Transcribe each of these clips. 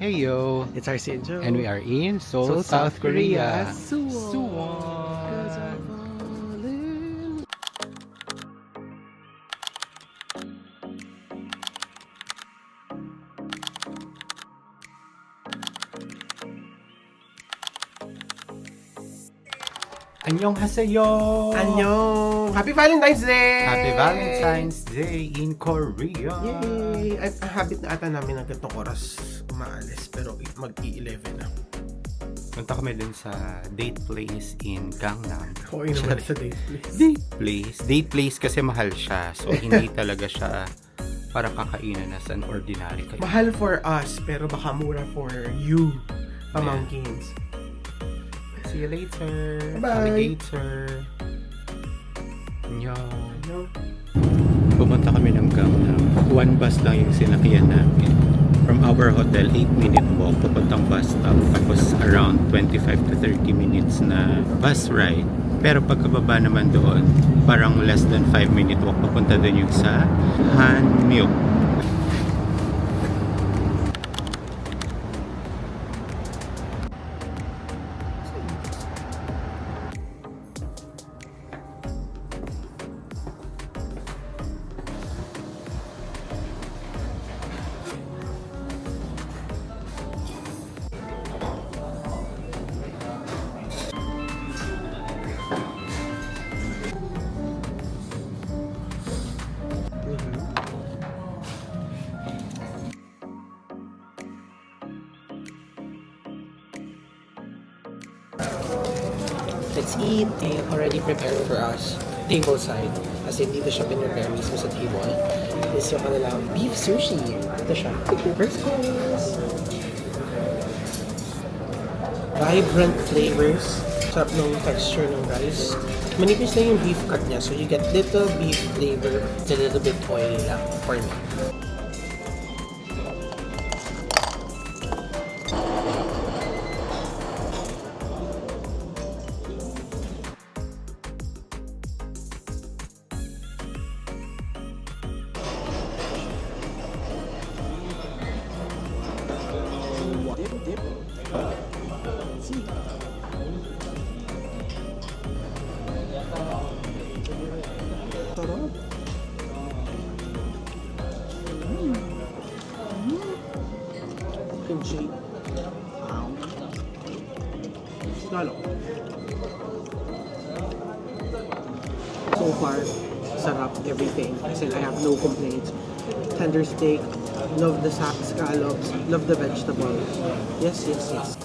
Hey yo, It's RC and Joe. and we are in Seoul, South Korea. Suwon. Annyeonghaseyo! Annyeong! Happy Valentine's Day! Happy Valentine's Day in Korea! Yay! Ay, habit na ata namin ng ganitong oras umaalis, pero mag-i-11 na. Punta kami dun sa date place in Gangnam. Okay naman sa date, please. Date place? Date place kasi mahal siya. So, hindi talaga siya para kakainan as an ordinary kayo. Mahal for us, pero baka mura for you, pamangkins. See you later. Bye. Alligator. Annyeong. Ano? Pumunta kami ng Gangnam. One bus lang yung sinakyan namin. From our hotel, 8-minute walk, papuntang bus stop. Tapos around 25 to 30 minutes na bus ride. Pero pagkababa naman doon, parang less than 5-minute walk, papunta doon yung sa Hanmyeok. Let's eat. They already prepared for us. Table side. As in, dito siya pinrepare mismo sa table. This yung kanilang beef sushi. Ito siya. First course. Vibrant flavors. Sarap ng texture ng rice. Manipis lang yung beef cut niya. So you get little beef flavor. A little bit oily lang for me. Sarap. Kimchi. Lalo. So far, sarap everything. As in, I have no complaints. Tender steak, love the scallops, love the vegetable. Yes, yes, yes.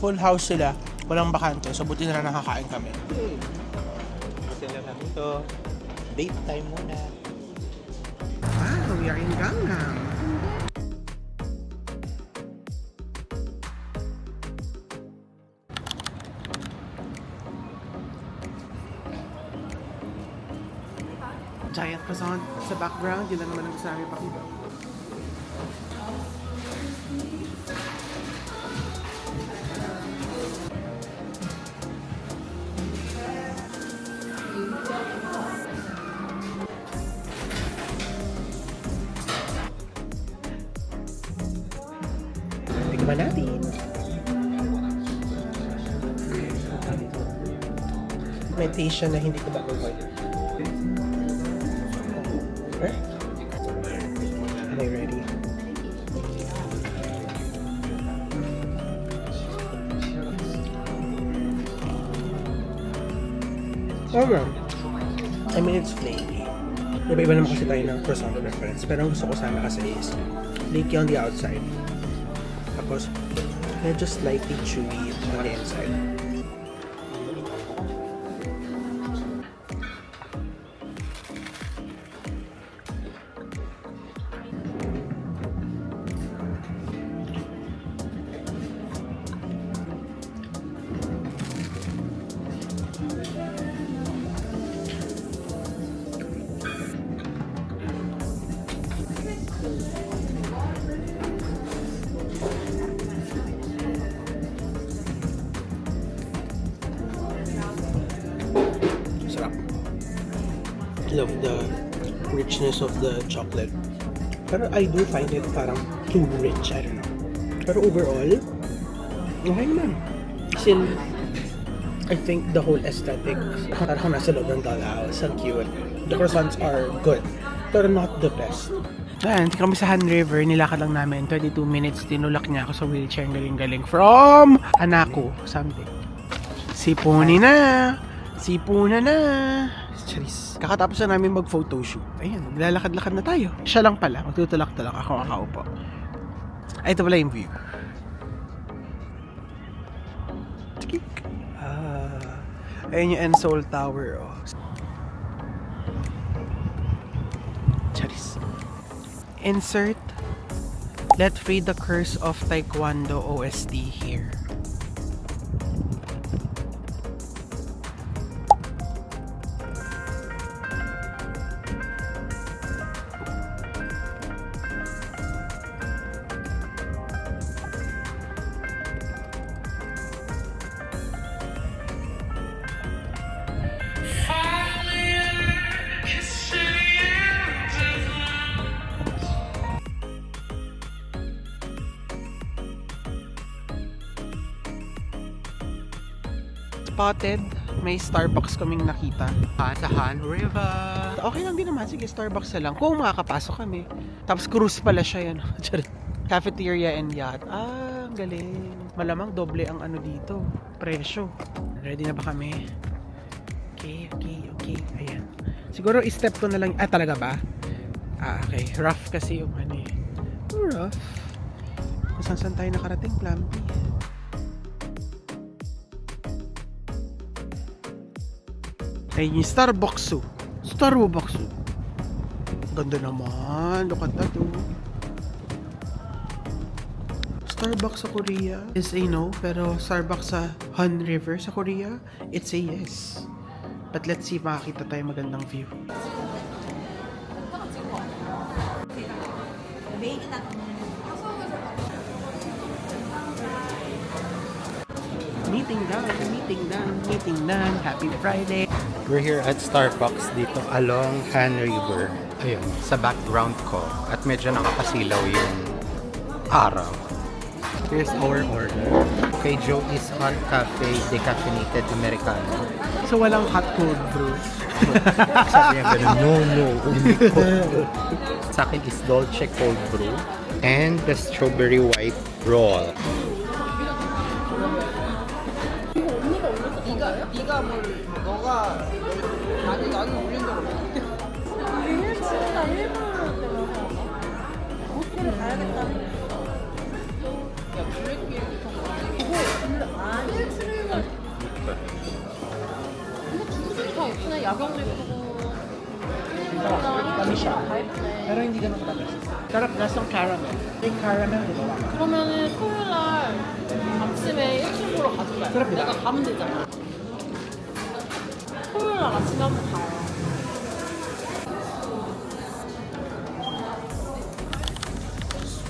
full house sila. Walang bakante. So, buti na lang nakakain kami. Sila lang ito. Date time muna. Wow, we are in Gangnam. Giant croissant sa background. Yun lang naman ang gusto namin pakita. Tignan natin. May taste siya na hindi ko mag-order. Okay? Am I ready? Okay. I mean, it's flaky. Iba-iba naman kasi tayo ng croissant preference. Pero ang gusto ko sana kasi is flaky on the outside. Tapos, medyo slightly chewy on the inside. Sarap. Love the richness of the chocolate. Pero I do find it parang too rich, I don't know. Pero overall, okay naman. Still, I think the whole aesthetic, parang nasa loob ng dollhouse, ang cute. The croissants are good, pero not the best. Ayan, hindi kami sa Han River, nilakad lang namin, 22 minutes, tinulak niya ako sa wheelchair, galing-galing, from Hanako, something. Sipuni na! Sipuna na! Charis. Kakatapos na namin mag-photoshoot. Ayan, maglalakad-lakad na tayo. Siya lang pala, magtutulak-tulak ako makaupo. Ay, ito pala yung view. Tikik. Ayun yung Enseoul Tower, oh. Charis. Insert Let Free the Curse of Taekwondo OST here. Spotted, may Starbucks kaming nakita. Sa Han River. Okay lang din naman, sige Starbucks na lang. Kung makakapasok kami. Tapos cruise pala siya yan. Cafeteria and yacht. Ah, ang galing. Malamang doble ang ano dito. Presyo. Ready na ba kami? Okay. Ayan. Siguro step 2 na lang. Ah, talaga ba? Ah, okay. Rough kasi yung ano eh. Rough. Kung saan tayo nakarating, Plumpy. Ayun yung Starbucks. Ganda naman. Look at that, oh. Starbucks sa Korea is a no, pero Starbucks sa Han River sa Korea, it's a yes. But let's see, makakita tayo magandang view. Meeting done. Happy Friday. We're here at Starbucks dito along Han River. Ayun, sa background ko. At medyo nakakasilaw yung araw. Here's our order. Kay Joey's Hot Cafe Decaffeinated Americano. So walang hot cold brew. Sabi niya ganun, no, only cold brew. Sa akin is Dolce Cold Brew and the Strawberry White Roll. 예쁘네. 야경도 예쁘고. Tamis siya. 다 예쁘네. Pero hindi ganun katamis. Sarap lasang caramel. Yung caramel, di ba? 그러면은 토요일 날 아침에 일출 보러 가줄까요? 그럼 내가 가면 되잖아. 토요일 날 아침에 한번 가요.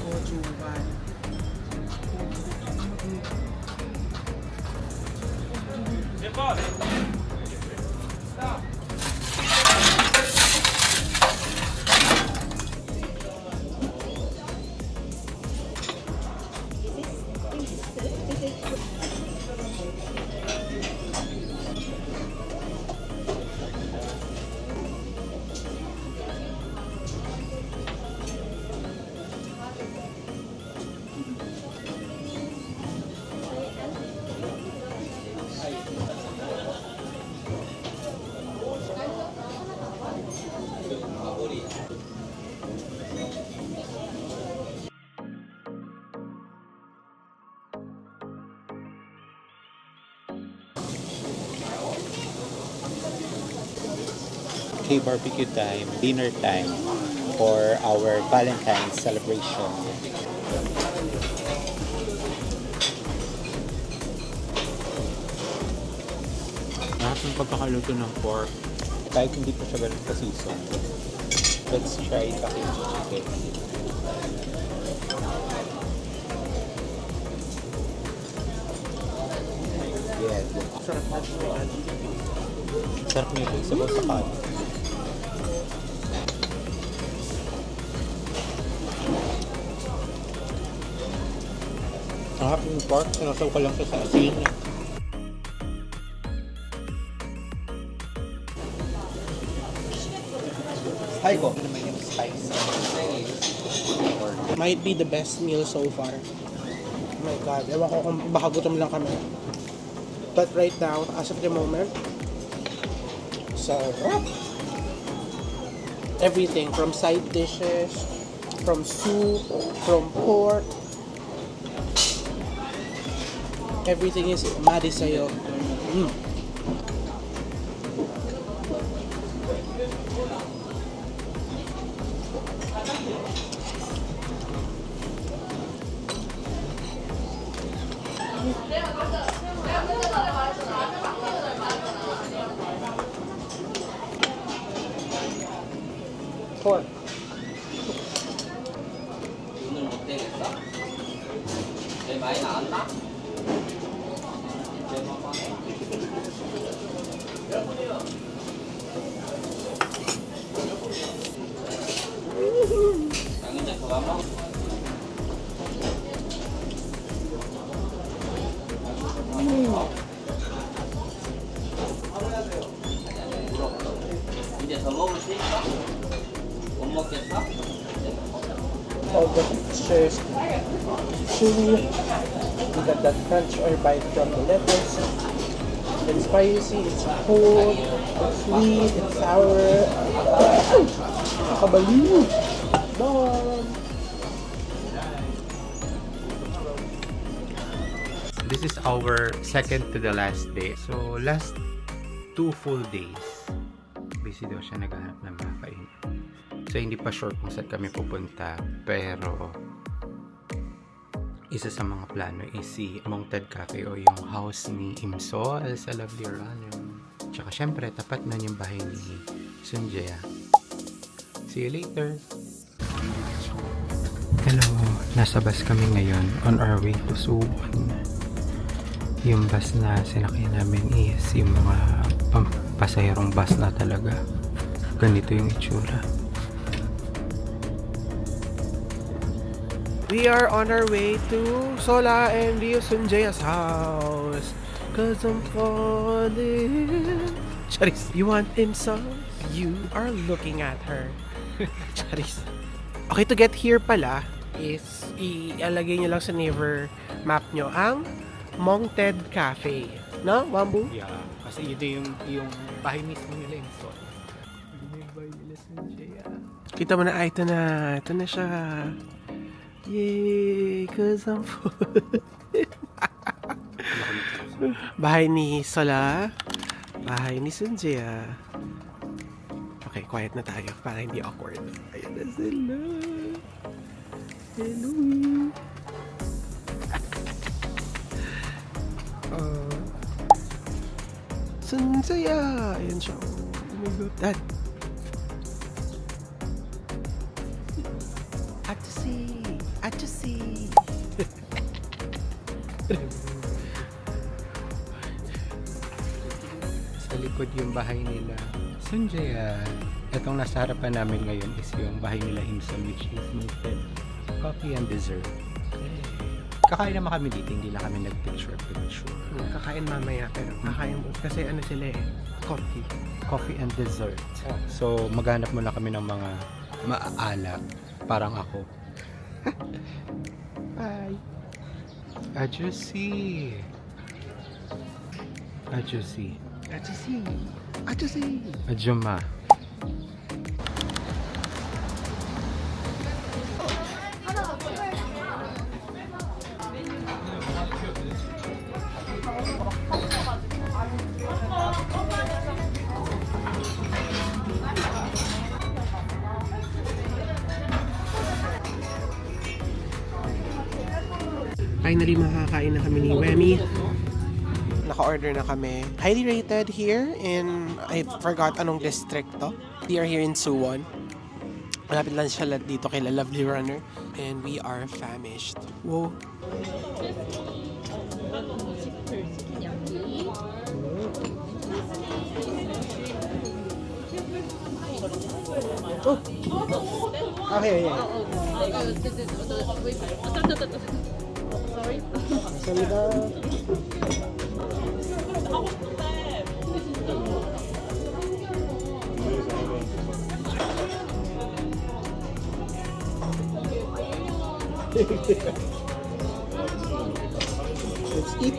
Gojuban. Okay, barbecue time, dinner time for our Valentine's celebration. Lahat ng pagkakaluto ng pork, kahit hindi pa siya ganun ka-season. Let's try Takichi chicken. Yes. Sarap nito, sabaw sa kanin. Ang harap ng pork, sinasaw ko lang siya sa asin. Ko naman yung spice. Might be the best meal so far. Oh my God. Ewan ko kung baka gutom lang kami. But right now, as of the moment, sarap! Everything from side dishes, from soup, from pork. Everything is madi sa'yo. Pork. 이제 더 먹을 수 있어? 못 먹겠어? All the textures. Chewy. You got that crunch or bite from the lettuce. It's spicy, it's cold, it's sweet, it's sour. Nakabaliw! Bomb! This is our second to the last day. So, last 2 full days, busy daw siya naghahanap ng mga kainan. So, hindi pa sure kung saan kami pupunta. Pero, isa sa mga plano is si Mongted Cafe o yung house ni Imsol sa Lovely Runner. Tsaka, syempre, tapat na yung bahay ni Sunjaya. See you later! Hello! Nasa bus kami ngayon on our way to Suwon. Yung bus na sinakyan namin is yung mga pampasahirong bus na talaga. Ganito yung itsura. We are on our way to Sola and Rio Sunjaya's house. Cause I'm falling. Charis, you want insult? You are looking at her. Charis. Okay, to get here pala is ialagay nyo lang sa neighbor map nyo ang Mongted Cafe. No, Wambu? Yeah, kasi yun yung bahay mismo nila yung Sol. Yun yung bahay nila Sunjaya. Kita mo na, ito na. Ito na siya. Yay! Cause I'm full. Bahay ni Sola. Bahay ni Sunjia. Okay, quiet na tayo para hindi awkward. Ayan na sila. Hello. Sunjia. Ayan siya. Oh my God. Dad. Atchisi. Sa likod yung bahay nila. Sunjaya. Itong nasa harapan namin ngayon is yung bahay nila Imsum, which is Milted Coffee and Dessert. Kakain naman kami dito, hindi lang kami nag-picture. Kakain mamaya pero kakain mo. Kasi ano sila eh. Coffee. Coffee and dessert. So, maghanap muna kami ng mga maaalak. Parang ako. Bye. Ajusi. Atchisi. Ajuma. Finally, makakain na kami ni Wemi. Naka-order na kami. Highly rated here in, I forgot anong district to. We are here in Suwon. Malapit lang siya dito kay Lovely Runner. And we are famished. Wow. Oh. Okay, yeah. Sorry. 감사합니다. Let's eat.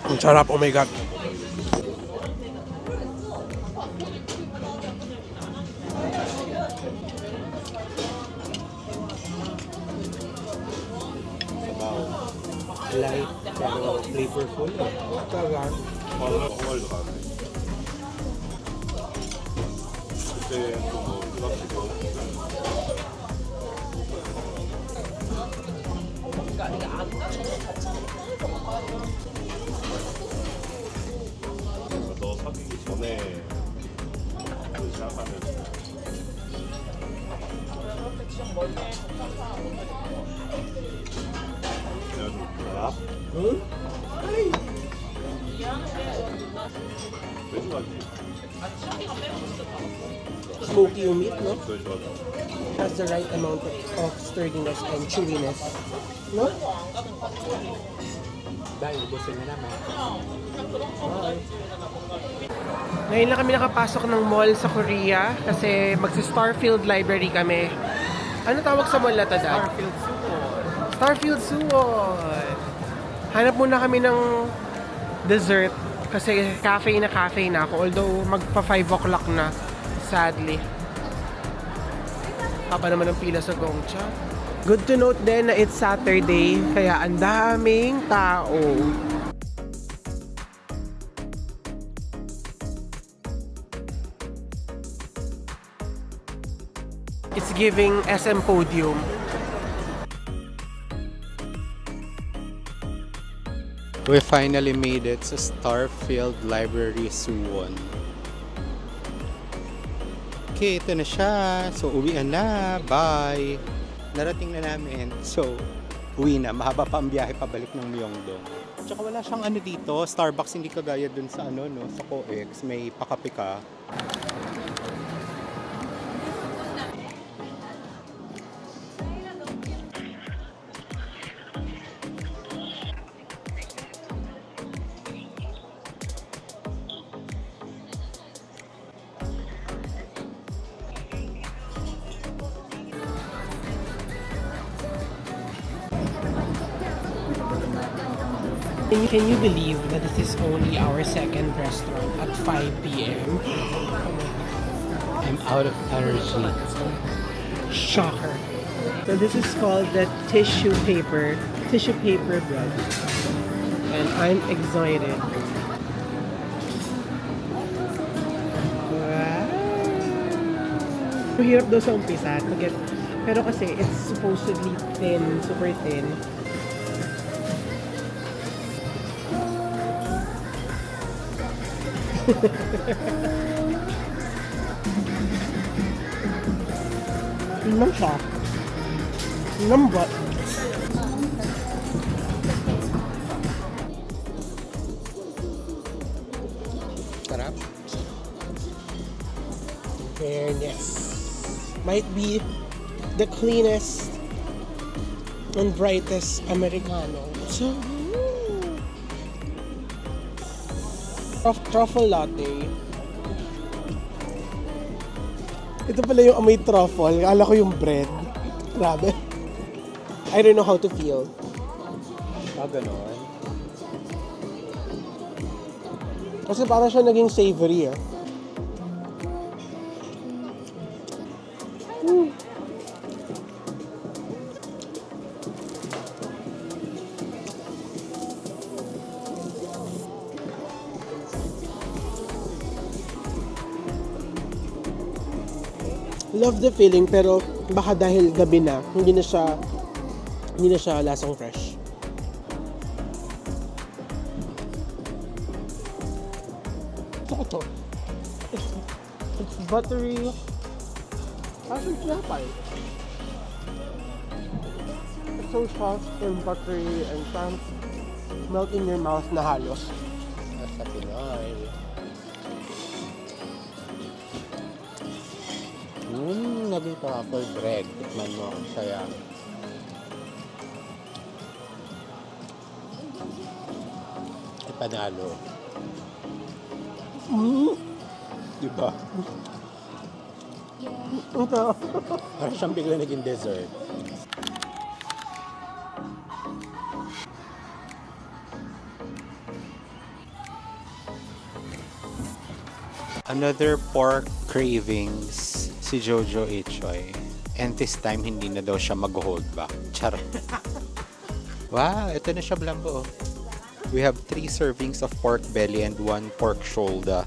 Ang sarap, oh my God. Light, pero flavorful. Sarap. 너 사귀기 전에 시작하면 내가 좀 뭐야? 응? 매주 가지. Smoky yung meat, no? 제일 좋아하잖아. Has the right amount of sturdiness and chewiness. No? Dahil ubusin na naman. Ngayon lang kami nakapasok ng mall sa Korea kasi magsi-Starfield Library kami. Ano tawag sa mall na to, Dad? Starfield Suwon. Hanap muna kami ng dessert kasi cafe na ako. Although magpa 5 o'clock na, sadly. Haba naman ang pila sa Gongcha. Good to note din na it's Saturday, kaya ang daming tao. It's giving SM Podium. We finally made it sa Starfield Library Suwon. Okay, ito na siya. So, uwian na. Bye! Narating na namin. So, uwi na. Mahaba pa ang biyahe pabalik ng Myeongdong. Tsaka wala siyang ano dito. Starbucks hindi kagaya dun sa ano, no, sa COEX. May pakape ka. Can you believe that this is only our second restaurant at 5 p.m.? I'm out of energy. Shocker. So this is called the tissue paper bread. And I'm excited. Wow! Mahirap daw sa umpisa to get, pero kasi it's supposedly thin, super thin. Tingnan siya. Lambot. Sarap. Fairness. Might be the cleanest and brightest Americano. So, truffle latte. Ito pala yung amoy truffle. Akala ko yung bread. Grabe. I don't know how to feel. Ganon. Kasi parang siya naging savory, eh. Love the feeling, pero baka dahil gabi na, hindi na siya lasang fresh. Ito. It's buttery. Parang sinapay. It's so soft and buttery and parang melt in your mouth na halos. Sa Pinoy. Naging truffle bread. Tikman mo. Saya. Panalo. Diba? Parang siyang bigla naging dessert. Another pork cravings si Jojo Echoy. And this time, hindi na daw siya mag-hold back. Charot. Wow, ito na siya, Blambo. We have 3 servings of pork belly and 1 pork shoulder.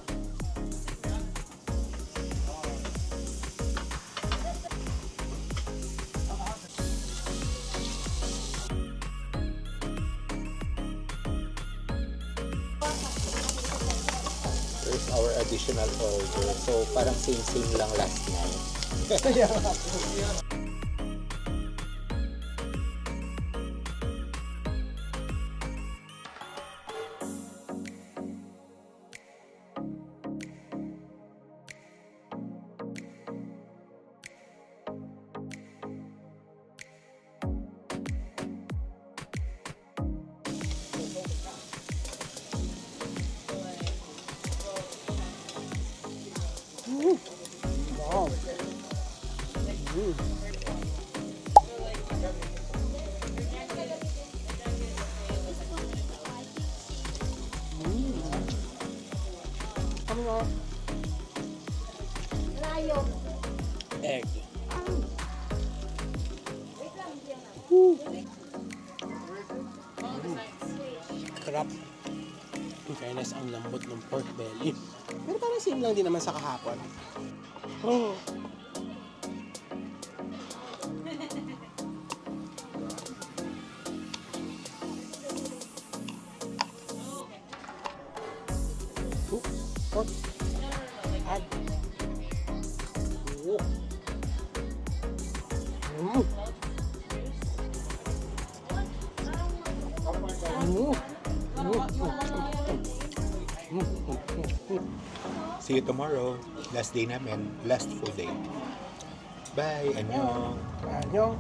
There's our additional order. So, parang same-same lang last night. Wow. Egg. Sarap. In fairness, ang lambot ng pork belly. Pero parang same lang din naman sa kahapon. Oh. Pork. Add. Oh. See you tomorrow. Last day namin. Last full day. Bye. Annyeong. Annyeong.